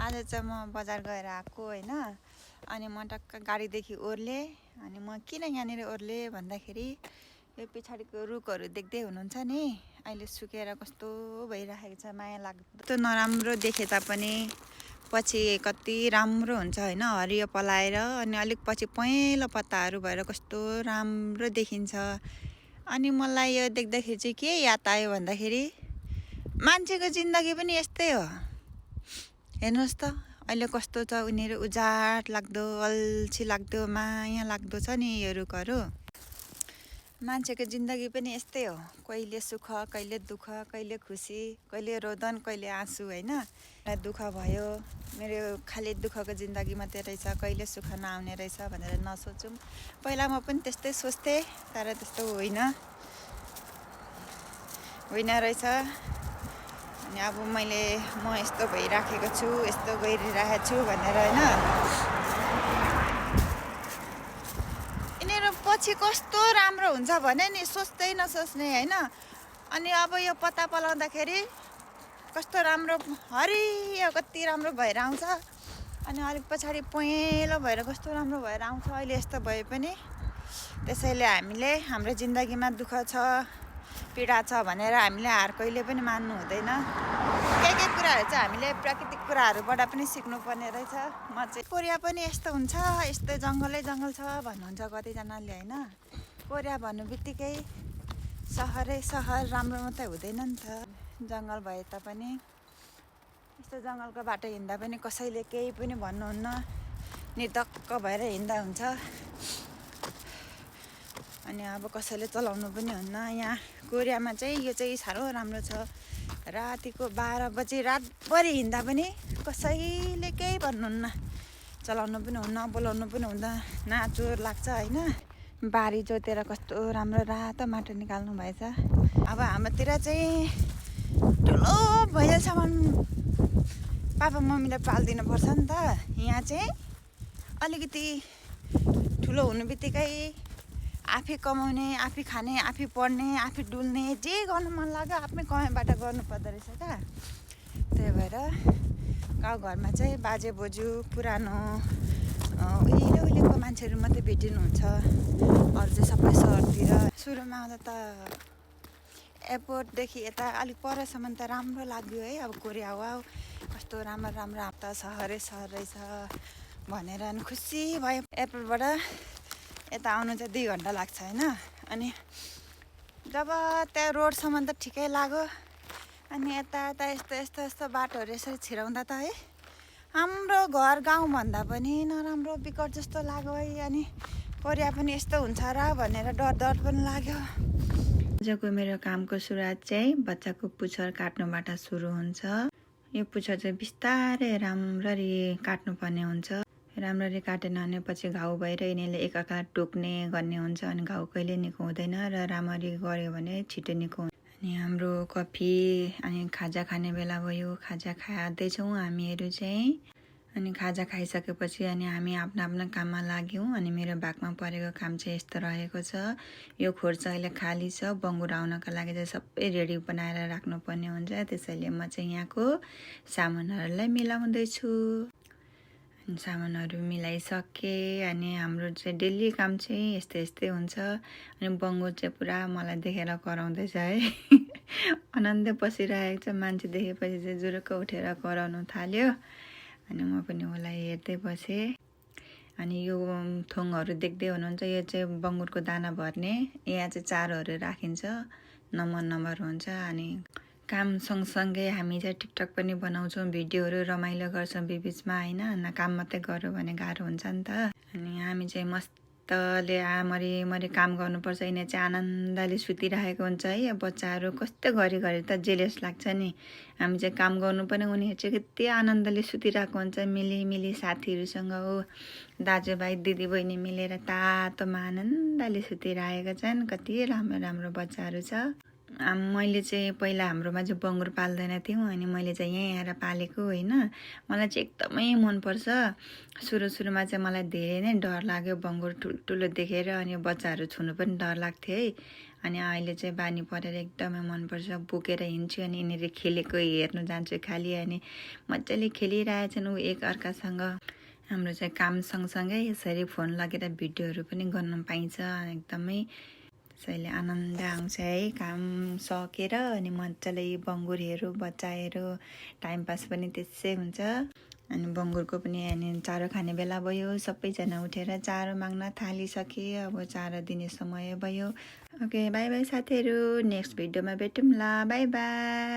आज चाहिँ म बजार गएर आएको होइन। अनि म टक्क गाडीदेखि ओर्लेँ। अनि म किन यहाँनिर ओर्लेँ भन्दाखेरि यो पछाडिको रुखहरू देख्दै हुनुहुन्छ नि, अहिले सुकेर कस्तो भइरहेको छ, माया लाग्दो। त्यो नराम्रो देखे तापनि पछि कति राम्रो हुन्छ होइन, हरियो पलाएर अनि अलिक पछि पहेँलो पत्ताहरू भएर कस्तो राम्रो देखिन्छ। अनि मलाई यो देख्दाखेरि चाहिँ के याद आयो भन्दाखेरि मान्छेको जिन्दगी पनि यस्तै हो। हेर्नुहोस् त अहिले कस्तो छ, उनीहरू उजाड लाग्दो, अल्छी लाग्दो, माया लाग्दो छ नि यो रुखहरू। मान्छेको जिन्दगी पनि यस्तै हो, कहिले सुख कहिले दुःख, कहिले खुसी कहिले रोदन कहिले आँसु होइन। दुःख भयो मेरो खालि दुःखको जिन्दगी मात्रै रहेछ, कहिले सुख नआउने रहेछ भनेर नसोचौँ। पहिला म पनि त्यस्तै सोच्थेँ, तर त्यस्तो होइन रहेछ। अनि अब म यस्तो भइराखेको छु, यस्तो गरिरहेको छु भनेर होइन। यिनीहरू पछि कस्तो राम्रो हुन्छ भने नि सोच्दै नसोच्ने होइन। अनि अब यो पत्ता पलाउँदाखेरि कस्तो राम्रो हरियो कति राम्रो भएर आउँछ। अनि अलिक पछाडि पहेँलो भएर कस्तो राम्रो भएर आउँछ। अहिले यस्तो भए पनि त्यसैले हामीले हाम्रो जिन्दगीमा दुःख छ, पीडा छ भनेर हामीले हार कहिले पनि मान्नु हुँदैन। के कुराहरू चाहिँ हामीले प्राकृतिक कुराहरूबाट पनि सिक्नुपर्ने रहेछ। म चाहिँ कोरिया पनि यस्तो हुन्छ, यस्तो जङ्गलै जङ्गल छ भन्नुहुन्छ कतिजनाले होइन। कोरिया भन्नु बित्तिकै सहरै सहर राम्रो मात्रै हुँदैन नि त। जङ्गल भए तापनि यस्तो जङ्गलको बाटो हिँड्दा पनि कसैले केही पनि भन्नुहुन्न, निर्धक्क भएर हिँड्दा हुन्छ। अनि अब कसैले चलाउनु पनि हुन्न। यहाँ कोरियामा चाहिँ यो चाहिँ साह्रो राम्रो छ। रातिको 12 बजी रातभरि हिँड्दा पनि कसैले केही भन्नुहुन्न, चलाउनु पनि हुन्न, बोलाउनु पनि हुँदैन, नाचोर लाग्छ होइन। बारी जोतेर कस्तो राम्रो रातो माटो निकाल्नु भएछ। अब हाम्रोतिर चाहिँ ठुलो भएसम्म पापा मम्मीले पालिदिनु पर्छ नि त। यहाँ चाहिँ अलिकति ठुलो हुनु बित्तिकै आफै कमाउने, आफै खाने, आफै पढ्ने, आफै डुल्ने, जे गर्नु मन लाग्यो आफ्नै कमाइबाट गर्नु पर्दो रहेछ क्या। त्यही भएर गाउँघरमा चाहिँ बाजे बोजू पुरानो उहिलेको मान्छेहरू मात्रै भेटिनुहुन्छ, अरू चाहिँ सबै सहरतिर। सुरुमा आउँदा त एयरपोर्टदेखि यता अलिक परसम्म त राम्रो लाग्यो है। अब कोरिया वाउ कस्तो राम्रो राम्रो त सहरै सहर रहेछ भनेर अनि खुसी भयो। एयरपोर्टबाट यता आउनु चाहिँ 2 घन्टा लाग्छ होइन। अनि जब त्यहाँ रोडसम्म त ठिकै लाग्यो। अनि यता यस्तो बाटोहरू यसरी छिराउँदा त है हाम्रो घर गाउँभन्दा पनि नराम्रो बिकट जस्तो लाग्यो है। अनि कोरिया पनि यस्तो हुन्छ र भनेर डर पनि लाग्यो। आजको मेरो कामको सुरुवात चाहिँ बच्चाको पुच्छर काट्नुबाट सुरु हुन्छ। यो पुच्छर चाहिँ बिस्तारै राम्ररी काट्नुपर्ने हुन्छ। राम्ररी काटेन भने पछि घाउ भएर यिनीहरूले एकअर्कालाई टोक्ने गर्ने हुन्छ। अनि घाउ कहिले निको हुँदैन र राम्ररी गऱ्यो भने छिटो निको हुन्छ। अनि हाम्रो कफी अनि खाजा खाने बेला भयो। खाजा खाँदैछौँ हामीहरू चाहिँ। अनि खाजा खाइसकेपछि अनि हामी आफ्नो आफ्नो काममा लाग्यौँ। अनि मेरो भागमा परेको काम चाहिँ यस्तो रहेको छ। यो खोर चाहिँ अहिले खाली छ, बङ्गुर आउनको लागि चाहिँ सबै रेडी बनाएर राख्नुपर्ने हुन्छ। त्यसैले म चाहिँ यहाँको सामानहरूलाई मिलाउँदैछु। सामानहरू मिलाइसकेँ। अनि हाम्रो चाहिँ डेली काम चाहिँ यस्तै हुन्छ। अनि बङ्गुर चाहिँ पुरा मलाई देखेर कराउँदैछ है। आनन्दै बसिरहेको छ, मान्छे देखेपछि चाहिँ जुरुक्क उठेर कराउनु थाल्यो। अनि म पनि उसलाई हेर्दै बसेँ। अनि यो थोङहरू देख्दै हुनुहुन्छ, यो चाहिँ बङ्गुरको दाना भर्ने। यहाँ चाहिँ चारोहरू राखिन्छ, नम्बर हुन्छ। अनि काम सँगसँगै हामी चाहिँ टिकटक पनि बनाउँछौँ, भिडियोहरू रमाइलो गर्छौँ बिचमा होइन। काम मात्रै गऱ्यो भने गाह्रो हुन्छ नि त। अनि हामी चाहिँ मस्तले मरि काम गर्नुपर्छ। यिनीहरू चाहिँ आनन्दले सुतिरहेको हुन्छ है। बच्चाहरू कस्तो घरि त जेलेस लाग्छ नि। हामी चाहिँ काम गर्नु पनि, उनीहरू चाहिँ कति आनन्दले सुतिरहेको हुन्छ, मिली साथीहरूसँग हो, दाजुभाइ दिदीबहिनी मिलेर तातोमा आनन्दले सुतिरहेको छन्। कति राम्रो बच्चाहरू छ। मैले चाहिँ पहिला हाम्रोमा चाहिँ बङ्गुर पाल्दैन थियौँ। अनि मैले चाहिँ यहीँ आएर पालेको होइन। मलाई चाहिँ एकदमै मनपर्छ। सुरुमा चाहिँ मलाई धेरै नै डर लाग्यो बङ्गुर ठुल्ठुलो देखेर। अनि बच्चाहरू छुनु पनि डर लाग्थ्यो है। अनि अहिले चाहिँ बानी परेर एकदमै मनपर्छ बोकेर हिँड्छु अनि यिनीहरू खेलेको हेर्नु जान्छु खालि अनि मजाले खेलिरहेछन् ऊ एक अर्कासँग हाम्रो चाहिँ काम सँगसँगै यसरी फोन लगेर भिडियोहरू पनि गर्न पाइन्छ एकदमै त्यसैले आनन्द आउँछ है काम सकेर अनि मजाले बङ्गुरहरू बचाएर टाइम पास पनि त्यसै हुन्छ अनि बङ्गुरको पनि अनि चारो खाने बेला भयो सबैजना उठेर चारो माग्न थालिसके अब चारो दिने समय भयो ओके बाई बाई साथीहरू नेक्स्ट भिडियोमा भेटौँला बाई बाई